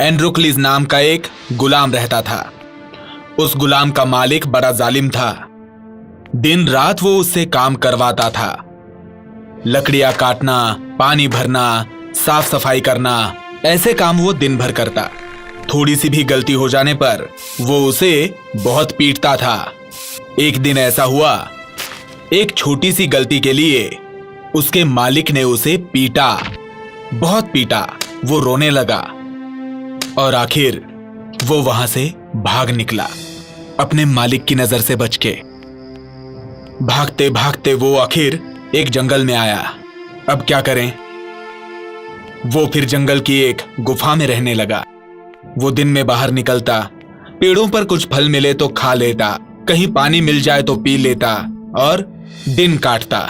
Androcles नाम का एक गुलाम रहता था। उस गुलाम का मालिक बड़ा जालिम था। दिन रात वो उससे काम करवाता था। लकड़ियां काटना, पानी भरना, साफ सफाई करना, ऐसे काम वो दिन भर करता। थोड़ी सी भी गलती हो जाने पर वो उसे बहुत पीटता था। एक दिन ऐसा हुआ, एक छोटी सी गलती के लिए उसके मालिक ने उसे पीटा, बहुत पीटा। वो रोने लगा और आखिर वो वहां से भाग निकला, अपने मालिक की नजर से बच के। भागते भागते वो आखिर एक जंगल में आया। अब क्या करें? वो फिर जंगल की एक गुफा में रहने लगा। वो दिन में बाहर निकलता, पेड़ों पर कुछ फल मिले तो खा लेता, कहीं पानी मिल जाए तो पी लेता और दिन काटता।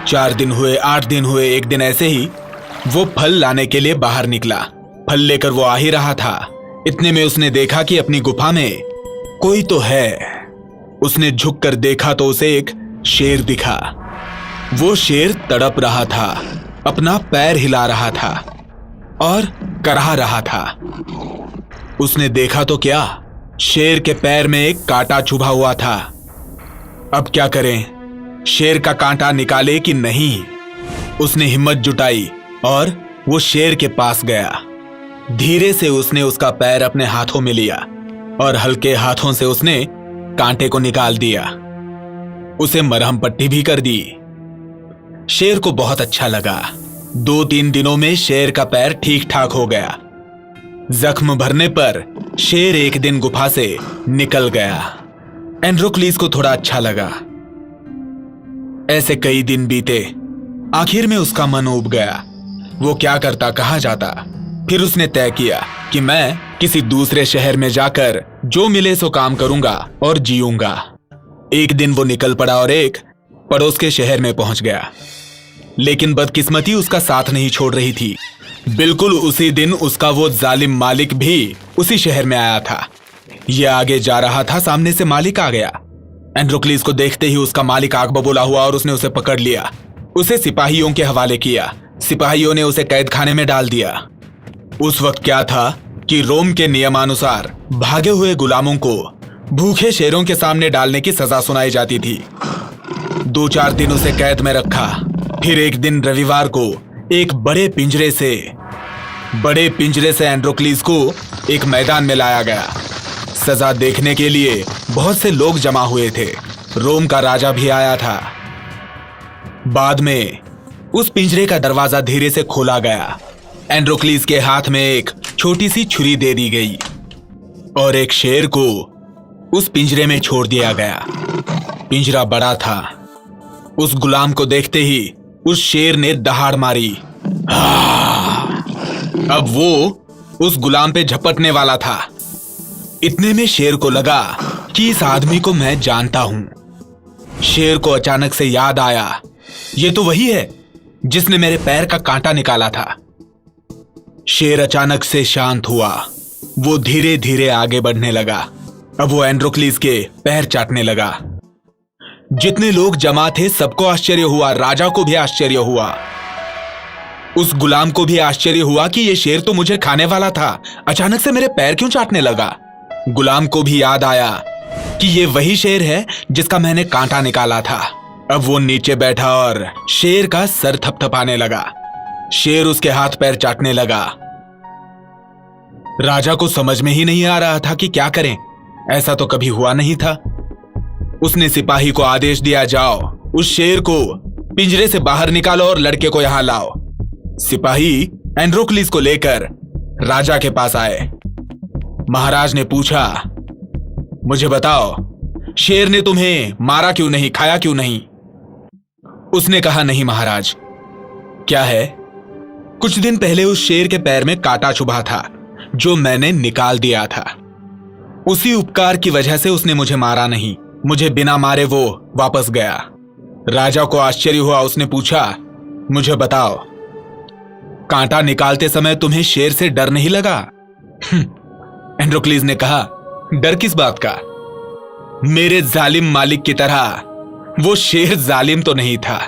4 दिन हुए, 8 दिन हुए। एक दिन ऐसे ही वो फल लाने के लिए बाहर निकला। फल लेकर वो आ ही रहा था, इतने में उसने देखा कि अपनी गुफा में कोई तो है। उसने झुक कर देखा तो उसे एक शेर दिखा। वो शेर तड़प रहा था, अपना पैर हिला रहा था और कराह रहा था। उसने देखा तो क्या, शेर के पैर में एक कांटा चुभा हुआ था। अब क्या करें, शेर का कांटा निकाले कि नहीं? उसने हिम्मत जुटाई और वो शेर के पास गया। धीरे से उसने उसका पैर अपने हाथों में लिया और हल्के हाथों से उसने कांटे को निकाल दिया। उसे मरहम पट्टी भी कर दी। शेर को बहुत अच्छा लगा। 2-3 दिनों में शेर का पैर ठीक ठाक हो गया। जख्म भरने पर शेर एक दिन गुफा से निकल गया। एंड्रोक्लिस को थोड़ा अच्छा लगा। ऐसे कई दिन बीते। आखिर में उसका मन ऊब गया। वो क्या करता, कहां जाता? फिर उसने तय किया कि मैं किसी दूसरे शहर में जाकर जो मिले सो काम करूंगा और जीऊंगा। एक दिन वो निकल पड़ा और एक पड़ोस के शहर में पहुंच गया। लेकिन बदकिस्मती उसका साथ नहीं छोड़ रही थी। बिल्कुल उसी दिन उसका वो जालिम मालिक भी उसी शहर में आया था। ये आगे जा रहा था, सामने से मालिक आ गया। एंड्रोक्लिस को देखते ही उसका मालिक आग बबूला हुआ और उसने उसे पकड़ लिया। उसे सिपाहियों के हवाले किया। सिपाहियों ने उसे कैद खाने में डाल दिया। उस वक्त क्या था कि रोम के नियमानुसार भागे हुए गुलामों को भूखे शेरों के सामने डालने की सजा सुनाई जाती थी। 2-4 दिन उसे कैद में रखा। फिर एक दिन रविवार को एक बड़े पिंजरे से एंड्रोक्लिस को एक मैदान में लाया गया। सजा देखने के लिए बहुत से लोग जमा हुए थे। रोम का राजा भी आया था। बाद में उस पिंजरे का दरवाजा धीरे से खोला गया। एंड्रोक्लिस के हाथ में एक छोटी सी छुरी दे दी गई और एक शेर को उस पिंजरे में छोड़ दिया गया। पिंजरा बड़ा था। उस गुलाम को देखते ही उस शेर ने दहाड़ मारी। अब वो उस गुलाम पे झपटने वाला था। इतने में शेर को लगा कि इस आदमी को मैं जानता हूं। शेर को अचानक से याद आया, ये तो वही है जिसने मेरे पैर का कांटा निकाला था। शेर अचानक से शांत हुआ। वो धीरे धीरे आगे बढ़ने लगा। अब वो एंड्रोक्लिस के पैर चाटने लगा। जितने लोग जमा थे सबको आश्चर्य हुआ। राजा को भी आश्चर्य हुआ। उस गुलाम को भी आश्चर्य हुआ कि ये शेर तो मुझे खाने वाला था, अचानक से मेरे पैर क्यों चाटने लगा। गुलाम को भी याद आया कि ये वही शेर है जिसका मैंने कांटा निकाला था। अब वो नीचे बैठा और शेर का सर थपथपाने लगा। शेर उसके हाथ पैर चाटने लगा। राजा को समझ में ही नहीं आ रहा था कि क्या करें। ऐसा तो कभी हुआ नहीं था। उसने सिपाही को आदेश दिया, जाओ उस शेर को पिंजरे से बाहर निकालो और लड़के को यहां लाओ। सिपाही एंड्रोक्लिस को लेकर राजा के पास आए। महाराज ने पूछा, मुझे बताओ शेर ने तुम्हें मारा क्यों नहीं, खाया क्यों नहीं? उसने कहा, नहीं महाराज। क्या है? कुछ दिन पहले उस शेर के पैर में कांटा चुभा था जो मैंने निकाल दिया था। उसी उपकार की वजह से उसने मुझे मारा नहीं, मुझे बिना मारे वो वापस गया। राजा को आश्चर्य हुआ। उसने पूछा, मुझे बताओ कांटा निकालते समय तुम्हें शेर से डर नहीं लगा? एंड्रोक्लिस ने कहा, डर किस बात का? मेरे जालिम मालिक की तरह वो शेर जालिम तो नहीं था।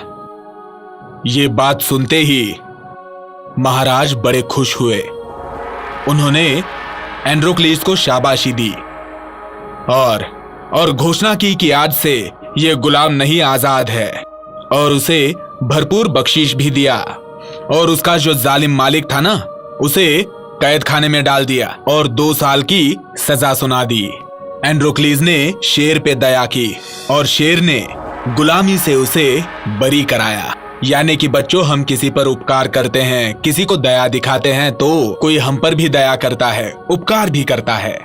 ये बात सुनते ही महाराज बड़े खुश हुए। उन्होंने एंड्रोक्लीस को शाबाशी दी और घोषणा की कि आज से यह गुलाम नहीं आजाद है, और उसे भरपूर बख्शीश भी दिया। और उसका जो जालिम मालिक था ना, उसे कैद खाने में डाल दिया और 2 साल की सजा सुना दी। एंड्रोक्लीस ने शेर पे दया की और शेर ने गुलामी से उसे बरी कराया। यानी कि बच्चों, हम किसी पर उपकार करते हैं, किसी को दया दिखाते हैं तो कोई हम पर भी दया करता है, उपकार भी करता है।